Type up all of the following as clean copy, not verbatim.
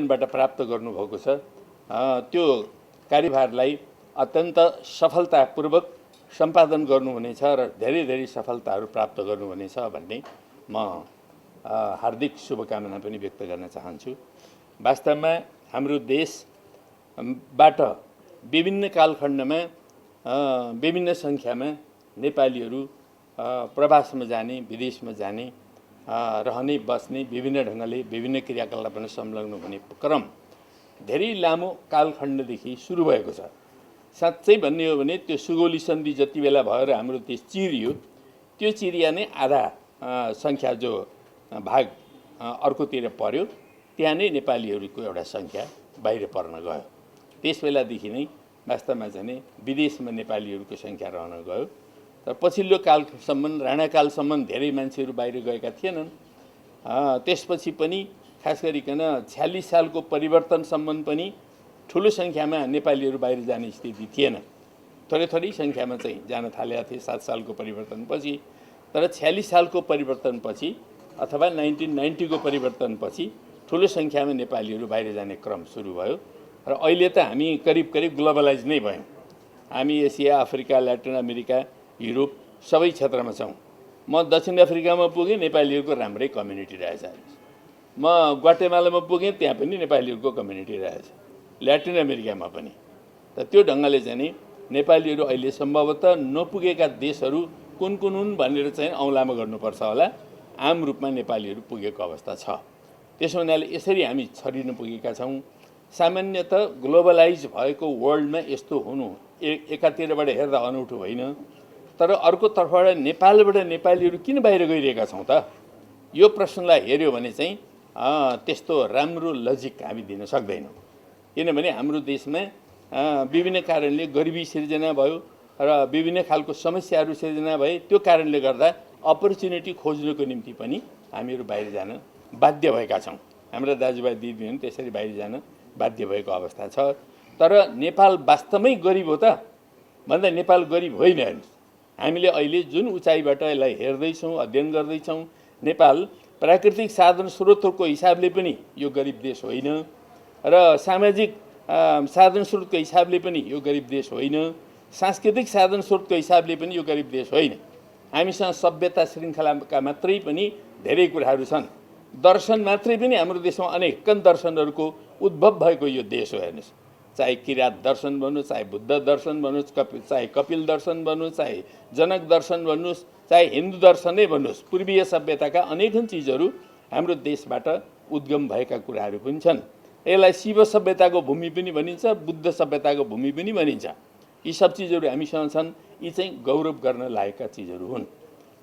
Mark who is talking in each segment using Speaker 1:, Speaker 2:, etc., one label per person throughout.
Speaker 1: सम्मेलनबाट प्राप्त गर्नुभएको छ त्यो कार्यभारलाई अत्यन्त सफलतापूर्वक सम्पादन गर्नुहुनेछ र धेरै धेरै सफलताहरू प्राप्त गर्नुहुनेछ भन्ने म हार्दिक शुभकामना पनि व्यक्त गर्न चाहन्छु। वास्तवमा हाम्रो देशबाट विभिन्न कालखण्डमा विभिन्न सङ्ख्यामा नेपालीहरू प्रवासमा जाने, विदेशमा जाने, रहने, बस्ने, विभिन्न ढङ्गले विभिन्न क्रियाकलापमा संलग्न हुने क्रम धेरै लामो कालखण्डदेखि सुरु भएको छ। साँच्चै भन्ने हो भने त्यो सुगौली सन्धि जति बेला भएर हाम्रो देश चिरियो, त्यो चिरिया नै आधा सङ्ख्या जो भाग अर्कोतिर पर्यो, त्यहाँ नै नेपालीहरूको एउटा सङ्ख्या बाहिर पर्न गयो। त्यस बेलादेखि नै वास्तवमा चाहिँ विदेशमा नेपालीहरूको सङ्ख्या रहन गयो। तर पछिल्लो कालसम्म, राणाकालसम्म धेरै मान्छेहरू बाहिर गएका थिएनन्। त्यसपछि पनि खास गरिकन 46 सालको परिवर्तनसम्म पनि ठुलो सङ्ख्यामा नेपालीहरू बाहिर जाने स्थिति थिएन। थोरै सङ्ख्यामा चाहिँ जान थालेका थिए 7 सालको परिवर्तनपछि। तर 46 सालको परिवर्तनपछि अथवा 1990 को परिवर्तनपछि ठुलो सङ्ख्यामा नेपालीहरू बाहिर जाने क्रम सुरु भयो र अहिले त हामी करिब ग्लोबलाइज नै भयौँ। हामी Asia, Africa, Latin America, Europe सबै क्षेत्रमा छौँ। म दक्षिण अफ्रिकामा पुगेँ, नेपालीहरूको राम्रै कम्युनिटी रहेछ। म ग्वाटेमालामा पुगेँ, त्यहाँ पनि नेपालीहरूको कम्युनिटी रहेछ। ल्याटिन अमेरिकामा पनि। त त्यो ढङ्गले चाहिँ नेपालीहरू अहिले सम्भवतः नपुगेका देशहरू कुन हुन् भनेर चाहिँ औँलामा गर्नुपर्छ होला। आम रूपमा नेपालीहरू पुगेको अवस्था छ। त्यसो हुनाले यसरी हामी छरिन पुगेका छौँ। सामान्यतः ग्लोबलाइज भएको वर्ल्डमा यस्तो हुनु एकातिरबाट हेर्दा अनौठो होइन। तर अर्कोतर्फबाट नेपालबाट नेपालीहरू किन बाहिर गइरहेका छौँ त? यो प्रश्नलाई हेऱ्यो भने चाहिँ त्यस्तो राम्रो लजिक हामी दिन सक्दैनौँ। किनभने हाम्रो देशमा विभिन्न कारणले गरिबी सिर्जना भयो र विभिन्न खालको समस्याहरू सिर्जना भए। त्यो कारणले गर्दा अपर्च्युनिटी खोज्नको निम्ति पनि हामीहरू बाहिर जान बाध्य भएका छौँ। हाम्रा दाजुभाइ दिदीबहिनी त्यसरी बाहिर जान बाध्य भएको अवस्था छ। तर नेपाल वास्तवमै गरिब हो त भन्दा नेपाल गरिब होइन। हेर्नुहोस्, हामीले अहिले जुन उचाइबाट यसलाई हेर्दैछौँ, अध्ययन गर्दैछौँ, नेपाल प्राकृतिक साधन स्रोतहरूको हिसाबले पनि यो गरिब देश होइन र सामाजिक साधन स्रोतको हिसाबले पनि यो गरिब देश होइन, सांस्कृतिक साधन स्रोतको हिसाबले पनि यो गरिब देश होइन। हामीसँग सभ्यता श्रृङ्खलाका मात्रै पनि धेरै कुराहरू छन्। दर्शन मात्रै पनि हाम्रो देशमा अनेकन दर्शनहरूको उद्भव भएको यो देश हो। हेर्नुहोस्, चाहे किरात दर्शन भन्नुहोस्, चाहे बुद्ध दर्शन भन्नुहोस्, चाहे कपिल दर्शन भन्नुहोस्, चाहे जनक दर्शन भन्नुहोस्, चाहे हिन्दू दर्शनै भन्नुहोस्, पूर्वीय सभ्यताका अनेकन चिजहरू हाम्रो देशबाट उद्गम भएका कुराहरू पनि छन्। यसलाई शिव सभ्यताको भूमि पनि भनिन्छ, बुद्ध सभ्यताको भूमि पनि भनिन्छ। यी सब चिजहरू हामीसँग छन्। यी चाहिँ गौरव गर्न लायकका चिजहरू हुन्।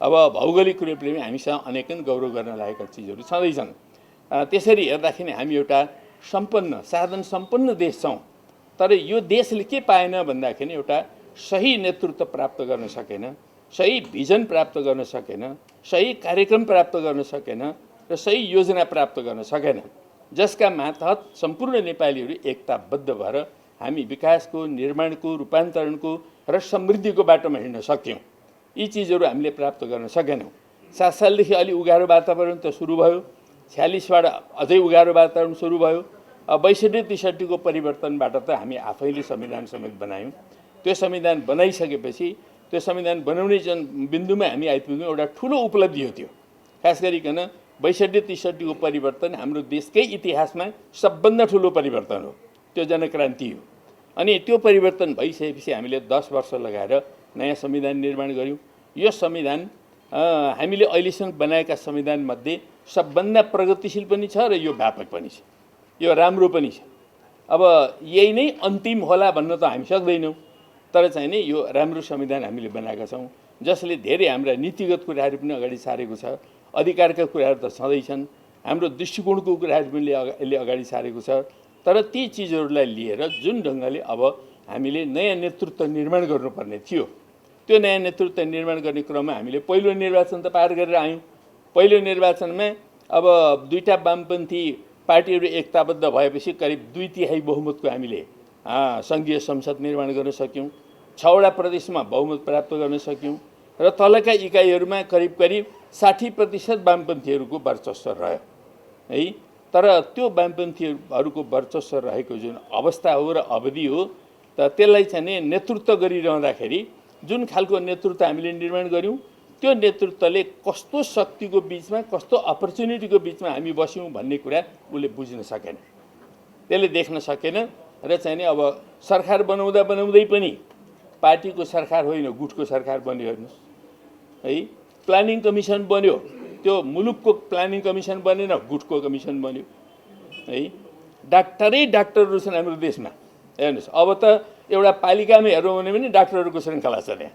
Speaker 1: अब भौगोलिक रूपले पनि हामीसँग अनेकन गौरव गर्न लायकका चिजहरू छँदैछन्। त्यसरी हेर्दाखेरि हामी एउटा सम्पन्न, साधन सम्पन्न देश छौँ। तर यो देशले के पाएन भन्दाखेरि एउटा सही नेतृत्व प्राप्त गर्न सकेन, सही भिजन प्राप्त गर्न सकेन, सही कार्यक्रम प्राप्त गर्न सकेन र सही योजना प्राप्त गर्न सकेन, जसका मातहत सम्पूर्ण नेपालीहरू एकताबद्ध भएर हामी विकासको, निर्माणको, रूपान्तरणको र समृद्धिको बाटोमा हिँड्न सक्यौँ। यी चिजहरू हामीले प्राप्त गर्न सकेनौँ। 7 सालदेखि अलि उगारो वातावरण त सुरु भयो, 46बाट अझै उगारो वातावरण सुरु भयो। 62-63 को परिवर्तनबाट त हामी आफैले संविधान समेत बनायौँ। त्यो संविधान बनाइसकेपछि त्यो संविधान बनाउने बिन्दुमा हामी आइपुग्यौँ। एउटा ठुलो उपलब्धि हो त्यो। खास गरिकन 62-63 को परिवर्तन हाम्रो देशकै इतिहासमा सबभन्दा ठुलो परिवर्तन हो। त्यो जनक्रान्ति हो। अनि त्यो परिवर्तन भइसकेपछि हामीले 10 वर्ष लगाएर नयाँ संविधान निर्माण गऱ्यौँ। यो संविधान हामीले अहिलेसम्म बनाएका संविधानमध्ये सबभन्दा प्रगतिशील पनि छ र यो व्यापक पनि छ, यो राम्रो पनि छ। अब यही नै अन्तिम होला भन्न त हामी सक्दैनौँ। तर चाहिँ नि यो राम्रो संविधान हामीले बनाएका छौँ, जसले धेरै हाम्रा नीतिगत कुराहरू पनि अगाडि सारेको छ। अधिकारका कुराहरू त छँदैछन्, हाम्रो दृष्टिकोणको कुराहरू पनि यसले अगाडि सारेको छ। तर ती चिजहरूलाई लिएर जुन ढङ्गले अब हामीले नयाँ नेतृत्व निर्माण गर्नुपर्ने थियो, त्यो नयाँ नेतृत्व निर्माण गर्ने क्रममा हामीले पहिलो निर्वाचन त पार गरेर आयौँ। पहिलो निर्वाचनमा अब दुईटा वामपन्थी पार्टीहरू एकताबद्ध भएपछि करिब 2/3 बहुमतको हामीले सङ्घीय संसद निर्माण गर्न सक्यौँ। 6वटा प्रदेशमा बहुमत प्राप्त गर्न सक्यौँ र तलका इकाइहरूमा करिब 60% वामपन्थीहरूको वर्चस्व रह्यो है। तर त्यो वामपन्थीहरूको वर्चस्व रहेको जुन अवस्था हो र अवधि हो त त्यसलाई चाहिँ नि नेतृत्व गरिरहँदाखेरि जुन खालको नेतृत्व हामीले निर्माण गऱ्यौँ त्यो नेतृत्वले कस्तो शक्तिको बिचमा कस्तो अपर्च्युनिटीको बिचमा हामी बस्यौँ भन्ने कुरा उसले बुझ्न सकेन, त्यसले देख्न सकेन र चाहिँ नि अब सरकार बनाउँदै पनि पार्टीको सरकार होइन गुटको सरकार बन्यो हेर्नुहोस् है। प्लानिङ कमिसन बन्यो, त्यो मुलुकको प्लानिङ कमिसन बनेन, गुटको कमिसन बन्यो है। डाक्टरहरू छन् हाम्रो देशमा हेर्नुहोस्। अब त एउटा पालिकामै हेरौँ भने पनि डाक्टरहरूको श्रृङ्खला छ त्यहाँ,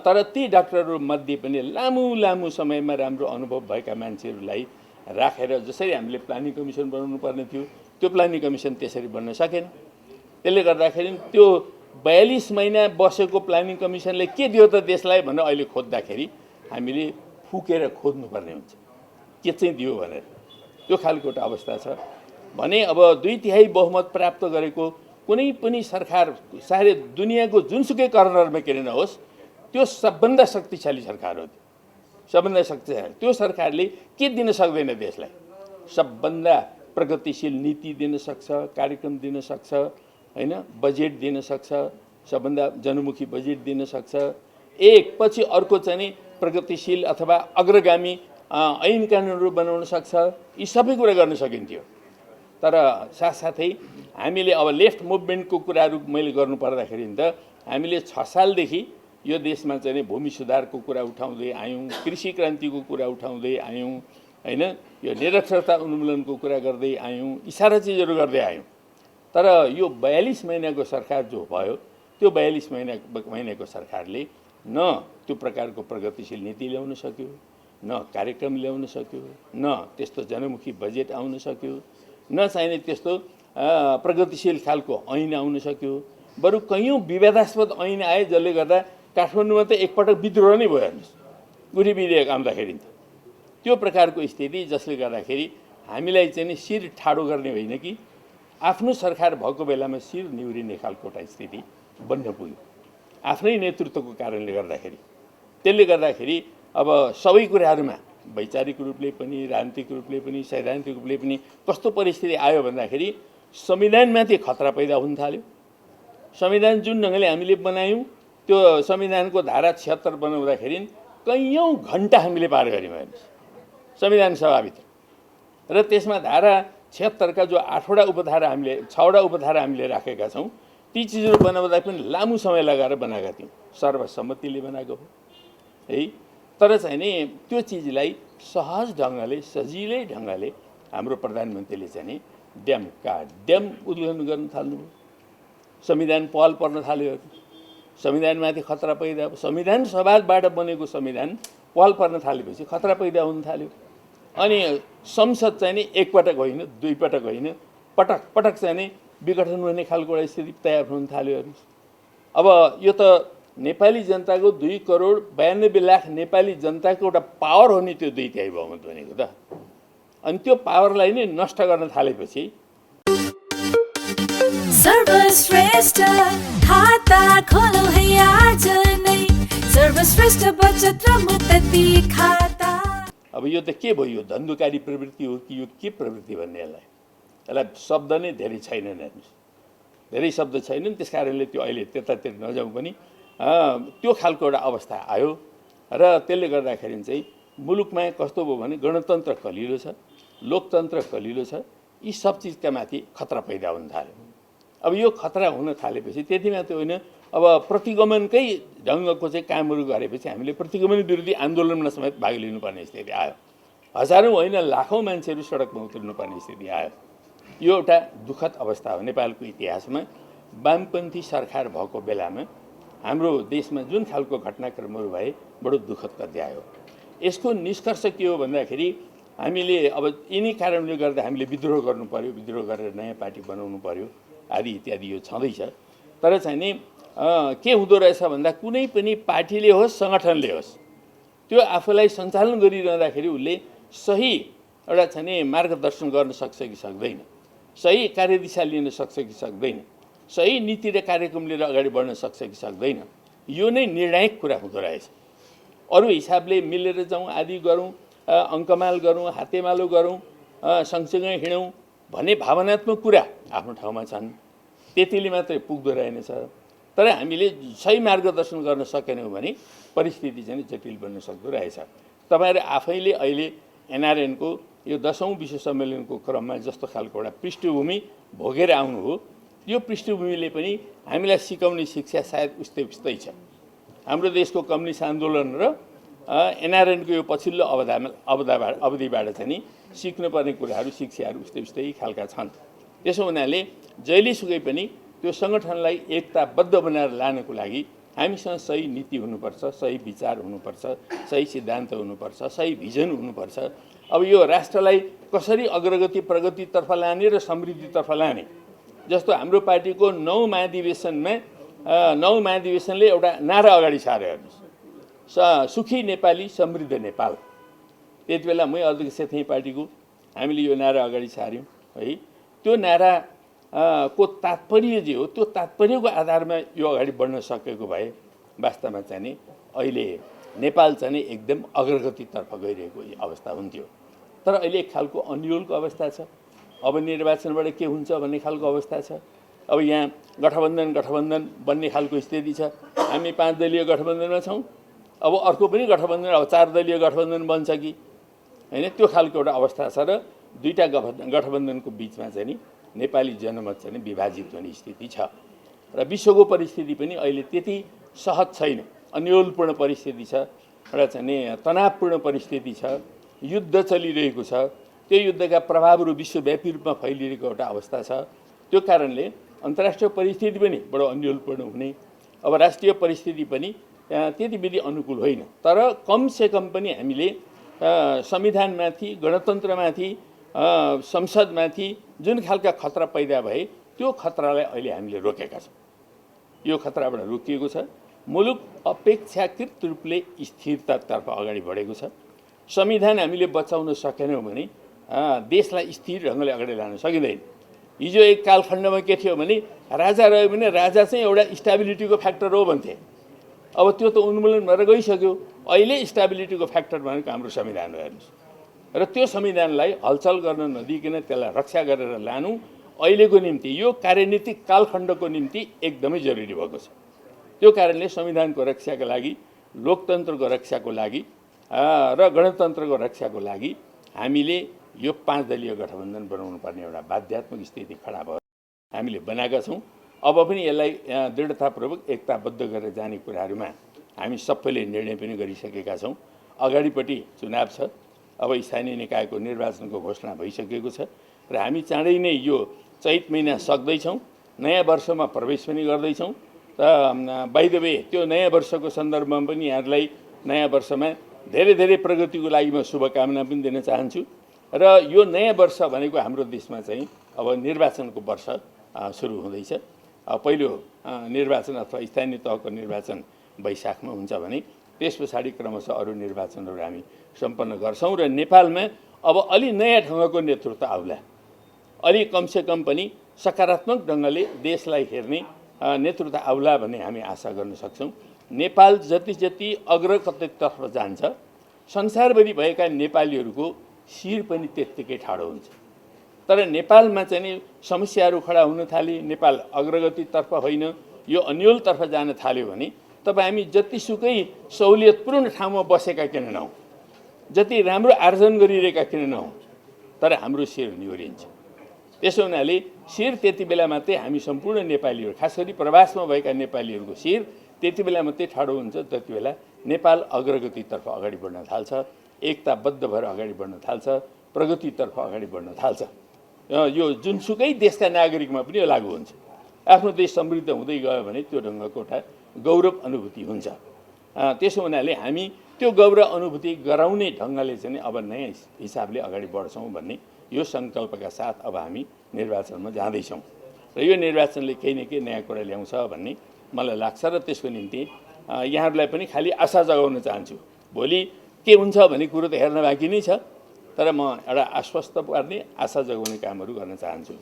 Speaker 1: तर ती डाक्टरहरू मध्ये पनि लामो समयमा राम्रो अनुभव भएका मान्छेहरूलाई राखेर जसरी हामीले प्लानिङ कमिसन बनाउनु पर्ने थियो त्यो प्लानिङ कमिसन त्यसरी बन्न सकेन। त्यसले गर्दाखेरि त्यो 42 महिना बसेको प्लानिङ कमिसनले के दियो त देशलाई भनेर अहिले खोज्दाखेरि हामीले फुकेर खोज्नुपर्ने हुन्छ के चाहिँ दियो भनेर। त्यो खालको एउटा अवस्था छ भने अब 2/3 बहुमत प्राप्त गरेको कुनै पनि सरकार सारे दुनियाँको जुनसुकै कर्नरमा किन नहोस् त्यो सबभन्दा शक्तिशाली सरकार हो। सबभन्दा शक्तिशाली त्यो सरकारले के दिन सक्दैन देशलाई? सबभन्दा प्रगतिशील नीति दिन सक्छ, कार्यक्रम दिन सक्छ हैन, बजेट दिन सक्छ, सबभन्दा जनमुखी बजेट दिन सक्छ, एक पछि अर्को चाहिँ नि प्रगतिशील अथवा अग्रगामी ऐन कानुनहरू बनाउन सक्छ। यी सबै कुरा गर्न सकिन्थ्यो। तर साथसाथै हामीले अब लेफ्ट मुभमेन्टको कुराहरू मैले गर्नु पर्दाखेरि त हामीले 6 सालदेखि यो देशमा चाहिँ नि भूमि सुधारको कुरा उठाउँदै आयौँ, कृषि क्रान्तिको कुरा उठाउँदै आयौँ हैन, यो निरक्षरता उन्मूलनको कुरा गर्दै आयौँ, यी सारा चिजहरू गर्दै आयौँ। तर यो 42 महिनाको सरकार जो भयो त्यो 42 महिनाको सरकारले न त्यो प्रकारको प्रगतिशील नीति ल्याउन सक्यो, न कार्यक्रम ल्याउन सक्यो, न त्यस्तो जनमुखी बजेट आउन सक्यो, न चाहिने त्यस्तो प्रगतिशील खालको ऐन आउन सक्यो। बरु कैयौँ विवादास्पद ऐन आए जसले गर्दा काठमाडौँमा त एकपटक विद्रोह नै भयो हेर्नुहोस्, गुठी विधेयक आउँदाखेरि त त्यो प्रकारको स्थिति जसले गर्दाखेरि हामीलाई चाहिँ नि शिर ठाडो गर्ने होइन कि आफ्नो सरकार भएको बेलामा शिर निहुरिने खालको एउटा स्थिति बन्न पुग्यो आफ्नै नेतृत्वको कारणले गर्दाखेरि। त्यसले गर्दाखेरि अब सबै कुराहरूमा वैचारिक रूपले पनि राजनीतिक रूपले पनि सैद्धान्तिक रूपले पनि कस्तो परिस्थिति आयो भन्दाखेरि संविधानमाथि खतरा पैदा हुन थाल्यो। संविधान जुन ढङ्गले हामीले बनायौँ त्यो संविधानको धारा 76 बनाउँदाखेरि कैयौँ घन्टा हामीले पार गऱ्यौँ हेर्नुहोस् संविधान सभाभित्र। र त्यसमा धारा 76 का जो 8वटा उपधारा हामीले 6वटा उपधारा हामीले राखेका छौँ ती चिजहरू बनाउँदा पनि लामो समय लगाएर बनाएका थियौँ, सर्वसम्मतिले बनाएको हो है। तर चाहिँ नि त्यो चिजलाई सहज ढङ्गले सजिलै ढङ्गले हाम्रो प्रधानमन्त्रीले चाहिँ नि ड्याम उद्घाटन गर्न थाल्नुभयो। संविधान पहल पर्न थाल्यो, संविधानमाथि खतरा पैदा, संविधान सभाबाट बनेको संविधान पहल पर्न थालेपछि खतरा पैदा हुन थाल्यो। अनि संसद चाहिँ नि एकपटक होइन दुईपटक होइन पटक पटक चाहिँ नि विघटन हुने खालको एउटा स्थिति तयार हुन थाल्यो हेर्नुहोस्। अब यो त नेपाली जनताको 2,92,00,000 नेपाली जनताको एउटा पावर हो नि त्यो 2/3 बहुमत भनेको त। अनि त्यो पावरलाई नै नष्ट गर्न थालेपछि
Speaker 2: सर्वश्रेष्ठ खाता खोलो है आज नै, सर्वश्रेष्ठ बचत र मुक्ति खाता।
Speaker 1: अब यो त के भयो? यो धन्धुकारी प्रवृत्ति हो कि यो के प्रवृत्ति भन्ने यसलाई शब्द नै धेरै छैनन् हेर्नुहोस्, धेरै शब्द छैनन्। त्यस कारणले त्यो अहिले त्यतातिर नजाउँ पनि त्यो खालको एउटा अवस्था आयो र त्यसले गर्दाखेरि चाहिँ मुलुकमा कस्तो भयो भने गणतन्त्र कलिलो छ, लोकतन्त्र कलिलो छ, यी सब चिजका माथि खतरा पैदा हुन थाल्यो। अब यो खतरा हुन थालेपछि त्यति मात्र होइन, अब प्रतिगमनकै ढङ्गको चाहिँ कामहरू गरेपछि हामीले प्रतिगमन विरोधी आन्दोलनमा समेत भाग लिनुपर्ने स्थिति आयो। हजारौँ होइन लाखौँ मान्छेहरू सडकमा उत्रनुपर्ने स्थिति आयो। यो एउटा दुःखद अवस्था हो नेपालको इतिहासमा। वामपन्थी सरकार भएको बेलामा हाम्रो देशमा जुन खालको घटनाक्रमहरू भए बडो दुःखद अध्याय हो। यसको निष्कर्ष के हो भन्दाखेरि हामीले अब यिनी कारणले गर्दा हामीले विद्रोह गर्नु पर्यो, विद्रोह गरेर नयाँ पार्टी बनाउनु पर्यो आदि इत्यादि यो छँदैछ। तर चाहिँ नि के हुँदो रहेछ भन्दा कुनै पनि पार्टीले होस् सङ्गठनले होस् त्यो आफूलाई सञ्चालन गरिरहँदाखेरि उसले सही एउटा चाहिँ नि मार्गदर्शन गर्न सक्छ कि सक्दैन, सही कार्यदिशा लिन सक्छ कि सक्दैन, सही नीति र कार्यक्रम लिएर अगाडि बढ्न सक्छ कि सक्दैन, यो नै निर्णायक कुरा हुँदो रहेछ। अरू हिसाबले मिलेर जाउँ आदि गरौँ, अङ्कमाल गरौँ, हातेमालो गरौँ, सँगसँगै हिँडौँ भन्ने भावनात्मक कुरा आफ्नो ठाउँमा छन्, त्यतिले मात्रै पुग्दो रहेनछ। तर हामीले सही मार्गदर्शन गर्न सकेनौँ भने परिस्थिति चाहिँ जटिल बन्न सक्दो रहेछ। तपाईँहरू आफैले अहिले एनआरएनको यो 10औं विश्व सम्मेलनको क्रममा जस्तो खालको एउटा पृष्ठभूमि भोगेर आउनु हो, यो पृष्ठभूमिले पनि हामीलाई सिकाउने शिक्षा सायद उस्तै उस्तै छ। हाम्रो देशको कम्युनिस्ट आन्दोलन र एनआरएनको यो पछिल्लो अवधिबाट चाहिँ नि सिक्नुपर्ने कुराहरू, शिक्षाहरू उस्तै उस्तै खालका छन्। त्यसो हुनाले जहिलेसुकै पनि त्यो सङ्गठनलाई एकताबद्ध बनाएर लानको लागि हामीसँग सही नीति हुनुपर्छ, सही विचार हुनुपर्छ, सही सिद्धान्त हुनुपर्छ, सही भिजन हुनुपर्छ। अब यो राष्ट्रलाई कसरी अग्रगति प्रगतितर्फ लाने र समृद्धितर्फ लाने, जस्तो हाम्रो पार्टीको 9 महाधिवेशनले एउटा नारा अगाडि सार्यो हेर्नुहोस्, सुखी नेपाली समृद्ध नेपाल। त्यति बेला मै अध्यक्ष थिएँ पार्टीको, हामीले यो नारा अगाडि सार्यौँ है। त्यो नारा को तात्पर्य जे हो, त्यो तात्पर्यको आधारमा यो अगाडि बढ्न सकेको भए वास्तवमा चाहिँ नि अहिले नेपाल चाहिँ नि एकदम अग्रगतितर्फ गइरहेको अवस्था हुन्थ्यो। तर अहिले एक खालको अन्यलको अवस्था छ। अब निर्वाचनबाट के हुन्छ भन्ने खालको अवस्था छ। अब यहाँ गठबन्धन बन्ने खालको स्थिति छ। हामी 5 दलीय गठबन्धनमा छौँ, अब अर्को पनि गठबन्धन, अब 4 दलीय गठबन्धन बन्छ कि हैन, त्यो खालको एउटा अवस्था छ। र दुईटा गठबन्धनको बिचमा चाहिँ नि नेपाली जनमत चाहिँ विभाजित हुने स्थिति छ। र विश्वको परिस्थिति पनि अहिले त्यति सहज छैन, अन्योलपूर्ण परिस्थिति छ, एउटा चाहिँ नि तनावपूर्ण परिस्थिति छ, युद्ध चलिरहेको छ। त्यो युद्धका प्रभावहरू विश्वव्यापी रूपमा फैलिरहेको एउटा अवस्था छ। त्यो कारणले अन्तर्राष्ट्रिय परिस्थिति पनि बडो अन्योलपूर्ण हुने, अब राष्ट्रिय परिस्थिति पनि त्यति विधि अनुकूल होइन। तर कमसेकम पनि हामीले संविधानमाथि, गणतन्त्रमाथि, संसदमाथि जुन खालका खतरा पैदा भए त्यो खतरालाई अहिले हामीले रोकेका छौँ। यो खतराबाट रोकिएको छ। मुलुक अपेक्षाकृत रूपले स्थिरतातर्फ अगाडि बढेको छ। संविधान हामीले बचाउन सकेनौँ भने देशलाई स्थिर ढङ्गले अगाडि लान सकिँदैन। हिजो एक कालखण्डमा के थियो भने राजा रह्यो भने राजा चाहिँ एउटा स्टेबिलिटीको फ्याक्टर हो भन्थे। अब त्यो त उन्मूलन भएर गइसक्यो। अहिले स्टेबिलिटीको फ्याक्टर भनेको हाम्रो संविधान हो हेर्नुहोस्। र त्यो संविधानलाई हलचल गर्न नदिकन त्यसलाई रक्षा गरेर लानु अहिलेको निम्ति, यो कार्यनीतिक कालखण्डको निम्ति एकदमै जरुरी भएको छ। त्यो कारणले संविधानको रक्षाका लागि, लोकतन्त्रको रक्षाको लागि र गणतन्त्रको रक्षाको लागि हामीले यो 5 दलीय गठबन्धन बनाउनु पर्ने एउटा बाध्यात्मक स्थिति खडा भयो। हामीले बनाएका छौँ। अब पनि यसलाई दृढतापूर्वक एकताबद्ध गरेर जाने कुराहरूमा हामी सबैले निर्णय पनि गरिसकेका छौँ। अगाडिपट्टि चुनाव छ, अब स्थानीय निकायको निर्वाचनको घोषणा भइसकेको छ र हामी चाँडै नै यो चैत महिना सक्दैछौँ, नयाँ वर्षमा प्रवेश पनि गर्दैछौँ। त बाइ द वे त्यो नयाँ वर्षको सन्दर्भमा पनि यहाँहरूलाई नयाँ वर्षमा धेरै धेरै प्रगतिको लागि म शुभकामना पनि दिन चाहन्छु। र यो नयाँ वर्ष भनेको हाम्रो देशमा चाहिँ अब निर्वाचनको वर्ष सुरु हुँदैछ। पहिलो निर्वाचन अथवा स्थानीय तहको निर्वाचन वैशाखमा हुन्छ भने त्यस पछाडि क्रमशः अरू निर्वाचनहरू हामी सम्पन्न गर्छौँ। र नेपालमा अब अलि नयाँ ढङ्गको नेतृत्व आउला, अलि कमसेकम पनि सकारात्मक ढङ्गले देशलाई हेर्ने नेतृत्व आउला भन्ने हामी आशा गर्न सक्छौँ। नेपाल जति जति अग्रगतितर्फ जान्छ, संसारभरि भएका नेपालीहरूको शिर पनि त्यत्तिकै ठाडो हुन्छ। तर नेपालमा चाहिँ नि समस्याहरू खडा हुन थाले, नेपाल अग्रगतितर्फ होइन यो अन्योलतर्फ जान थाल्यो भने तब हामी जतिसुकै सहुलियतपूर्ण ठाउँमा बसेका किन नहौँ, जति राम्रो आर्जन गरिरहेका किन नहौँ, तर हाम्रो शिर निहुरिन्छ। त्यसो हुनाले शिर त्यति बेला मात्रै हामी सम्पूर्ण नेपालीहरू, खास गरी प्रवासमा भएका नेपालीहरूको शिर त्यति बेला मात्रै ठाडो हुन्छ जति बेला नेपाल अग्रगतितर्फ अगाडि बढ्न थाल्छ, एकताबद्ध भएर अगाडि बढ्न थाल्छ, प्रगतितर्फ अगाडि बढ्न थाल्छ। यो जुनसुकै देशका नागरिकमा पनि यो लागू हुन्छ। आफ्नो देश समृद्ध हुँदै गयो भने त्यो ढङ्गको एउटा गौरव अनुभूति हुन्छ। त्यसो हुनाले हामी त्यो गौरव अनुभूति गराउने ढङ्गले चाहिँ अब नयाँ हिसाबले अगाडि बढ्छौँ भन्ने यो सङ्कल्पका साथ अब हामी निर्वाचनमा जाँदैछौँ। र यो निर्वाचनले केही न केही नयाँ कुरा ल्याउँछ भन्ने मलाई लाग्छ। र त्यसको निम्ति यहाँहरूलाई पनि खालि आशा जगाउन चाहन्छु। भोलि के हुन्छ भन्ने कुरो त हेर्न बाँकी नै छ, तर म एउटा आश्वस्त पार्ने, आशा जगाउने कामहरू गर्न चाहन्छु।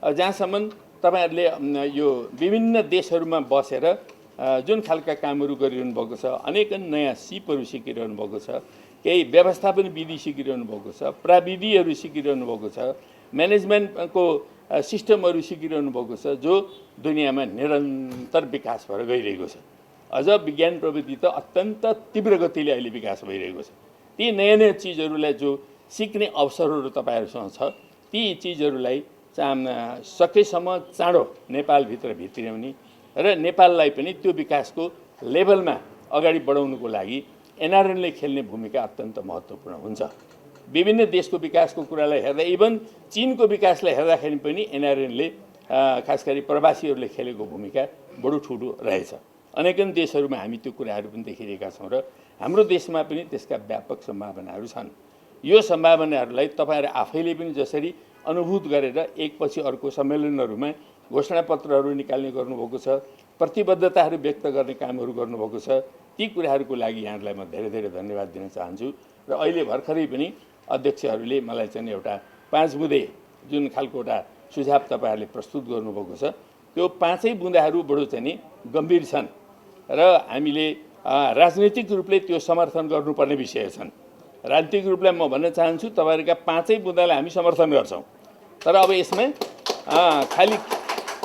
Speaker 1: जहाँसम्म तपाईँहरूले यो विभिन्न देशहरूमा बसेर जुन खालका कामहरू गरिरहनु भएको छ, अनेक नयाँ सिपहरू सिकिरहनु भएको छ, केही व्यवस्थापन विधि सिकिरहनु भएको छ, प्राविधिहरू सिकिरहनु भएको छ, म्यानेजमेन्टको सिस्टमहरू सिकिरहनु भएको छ, जो दुनियाँमा निरन्तर विकास भएर गइरहेको छ। अझ विज्ञान प्रविधि त अत्यन्त तीव्र गतिले अहिले विकास भइरहेको छ। ती नयाँ नयाँ चिजहरूलाई जो सिक्ने अवसरहरू तपाईँहरूसँग छ, ती चिजहरूलाई सकेसम्म चाँडो नेपालभित्र भित्र्याउने र नेपाललाई पनि त्यो विकासको लेभलमा अगाडि बढाउनुको लागि एनआरएनले खेल्ने भूमिका अत्यन्त महत्त्वपूर्ण हुन्छ। विभिन्न देशको विकासको कुरालाई हेर्दा, इभन चीनको विकासलाई हेर्दाखेरि पनि एनआरएनले खास गरी प्रवासीहरूले खेलेको भूमिका बडो ठुलो रहेछ। अनेकन देशहरूमा हामी त्यो कुराहरू पनि देखिरहेका छौँ र हाम्रो देशमा पनि त्यसका व्यापक सम्भावनाहरू छन्। यो सम्भावनाहरूलाई तपाईँहरू आफैले पनि जसरी अनुभूत गरेर एकपछि अर्को सम्मेलनहरूमा घोषणापत्रहरू निकाल्ने गर्नुभएको छ, प्रतिबद्धताहरू व्यक्त गर्ने कामहरू गर्नुभएको छ, ती कुराहरूको लागि यहाँहरूलाई म धेरै धेरै धन्यवाद दिन चाहन्छु। र अहिले भर्खरै पनि अध्यक्षहरूले मलाई चाहिँ एउटा 5 बुँदे जुन खालको एउटा सुझाव तपाईँहरूले प्रस्तुत गर्नुभएको छ, त्यो 5 बुँदाहरू बडो चाहिँ नि गम्भीर छन् र हामीले राजनीतिक रूपले त्यो समर्थन गर्नुपर्ने विषय छन्। राजनीतिक रूपलाई म भन्न चाहन्छु तपाईँहरूका 5 बुँदालाई हामी समर्थन गर्छौँ, तर अब यसमा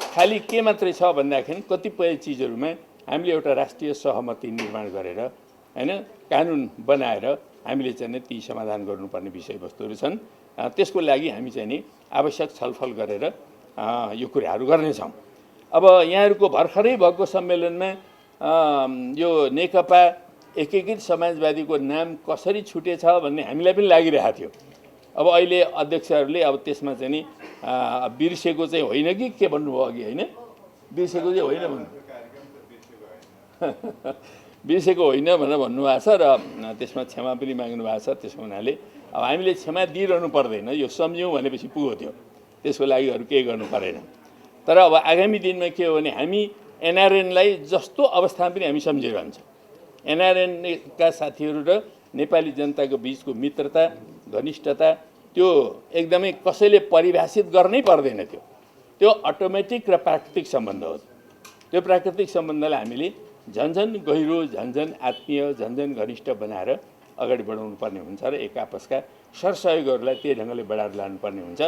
Speaker 1: खाली के मात्रै छ भन्दाखेरि कतिपय चिजहरूमा हामीले एउटा राष्ट्रिय सहमति निर्माण गरेर हैन कानुन बनाएर हामीले चाहिँ ती समाधान गर्नुपर्ने विषयवस्तुहरू छन्। त्यसको लागि हामी चाहिँ नि आवश्यक छलफल गरेर यो कुराहरू गर्नेछौँ। अब यहाँहरूको भर्खरै भएको सम्मेलनमा यो नेकपा एकीकृत समाजवादीको नाम कसरी छुटेछ भन्ने हामीलाई पनि लागिरहेको थियो। अब अहिले अध्यक्षहरूले अब त्यसमा चाहिँ नि बिर्सेको चाहिँ होइन कि के भन्नुभयो अघि, होइन बिर्सेको चाहिँ होइन भन्नु बिर्सेको होइन भनेर भन्नुभएको छ र त्यसमा क्षमा पनि माग्नु भएको छ। त्यसको हुनाले अब हामीले क्षमा दिइरहनु पर्दैन, यो सम्झ्यौँ भनेपछि पुगो थियो, त्यसको लागि अरू केही गर्नु परेन। तर अब आगामी दिनमा के हो भने हामी एनआरएनलाई जस्तो अवस्थामा पनि हामी सम्झिरहन्छौँ। एनआरएनका साथीहरू र नेपाली जनताको बिचको मित्रता, घनिष्ठता त्यो एकदमै कसैले परिभाषित गर्नै पर्दैन, त्यो अटोमेटिक र प्राकृतिक सम्बन्ध हो। त्यो प्राकृतिक सम्बन्धलाई हामीले झन्झन गहिरो, झन्झन आत्मीय, झन्झन घनिष्ठ बनाएर अगाडि बढाउनु पर्ने हुन्छ र एक आपसका सरसहयोगहरूलाई त्यही ढङ्गले बढाएर लानुपर्ने हुन्छ।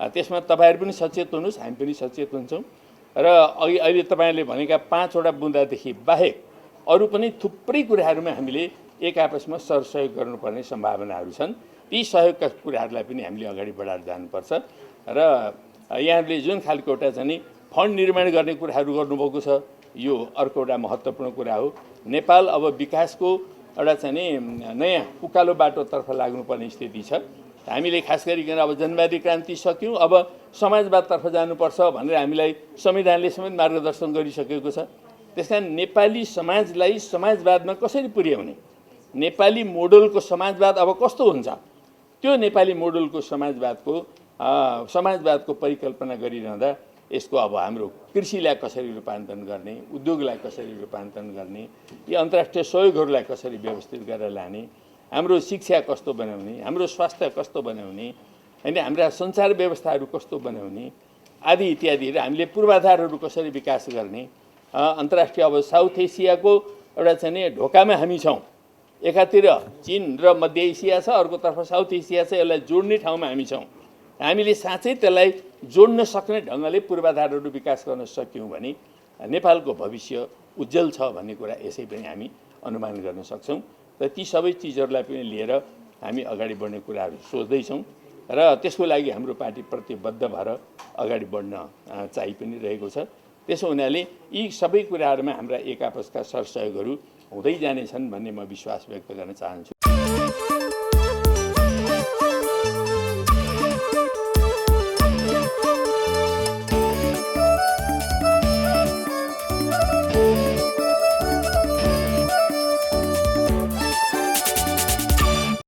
Speaker 1: त्यसमा तपाईँहरू पनि सचेत हुनुहोस्, हामी पनि सचेत हुन्छौँ र अहिले तपाईँहरूले भनेका 5वटा बुँदादेखि बाहेक अरू पनि थुप्रै कुराहरूमा हामीले एक आपसमा सरसहयोग गर्नुपर्ने सम्भावनाहरू छन्। ती सहयोगका कुराहरूलाई पनि हामीले अगाडि बढाएर जानुपर्छ र यहाँहरूले जुन खालको एउटा चाहिँ नि फन्ड निर्माण गर्ने कुराहरू गर्नुभएको छ, यो अर्को एउटा महत्त्वपूर्ण कुरा हो। नेपाल अब विकासको एउटा चाहिँ नि नयाँ उकालो बाटोतर्फ लाग्नुपर्ने स्थिति छ। हामीले खास गरिकन अब जनवादी क्रान्ति सक्यौँ, अब समाजवादतर्फ जानुपर्छ भनेर हामीलाई संविधानले समेत मार्गदर्शन गरिसकेको छ। त्यसकारण नेपाली समाजलाई समाजवादमा कसरी पुर्याउने, नेपाली मोडलको समाजवाद अब कस्तो हुन्छ, त्यो नेपाली मोडलको समाजवादको परिकल्पना गरिरहँदा यसको अब हाम्रो कृषिलाई कसरी रूपान्तरण गर्ने, उद्योगलाई कसरी रूपान्तरण गर्ने, यी अन्तर्राष्ट्रिय सहयोगहरूलाई कसरी व्यवस्थित गरेर लाने, हाम्रो शिक्षा कस्तो बनाउने, हाम्रो स्वास्थ्य कस्तो बनाउने, होइन हाम्रा सञ्चार व्यवस्थाहरू कस्तो बनाउने आदि इत्यादि र हामीले पूर्वाधारहरू कसरी विकास गर्ने। अन्तर्राष्ट्रिय अब साउथ एसियाको एउटा चाहिँ नि ढोकामा हामी छौँ। एकातिर चीन र मध्य एसिया छ, अर्कोतर्फ साउथ एसिया छ, यसलाई जोड्ने ठाउँमा हामी छौँ। हामीले साँच्चै त्यसलाई जोड्न सक्ने ढङ्गले पूर्वाधारहरू विकास गर्न सक्यौँ भने नेपालको भविष्य उज्जवल छ भन्ने कुरा यसै पनि हामी अनुमान गर्न सक्छौँ। र ती सबै चिजहरूलाई पनि लिएर हामी अगाडि बढ्ने कुराहरू सोच्दैछौँ र त्यसको लागि हाम्रो पार्टी प्रतिबद्ध भएर अगाडि बढ्न चाहिँ पनि रहेको छ। त्यसो हुनाले यी सबै कुराहरूमा हाम्रा एक आपसका सरसहयोगहरू हुँदै जानेछन् भन्ने म विश्वास व्यक्त गर्न चाहन्छु।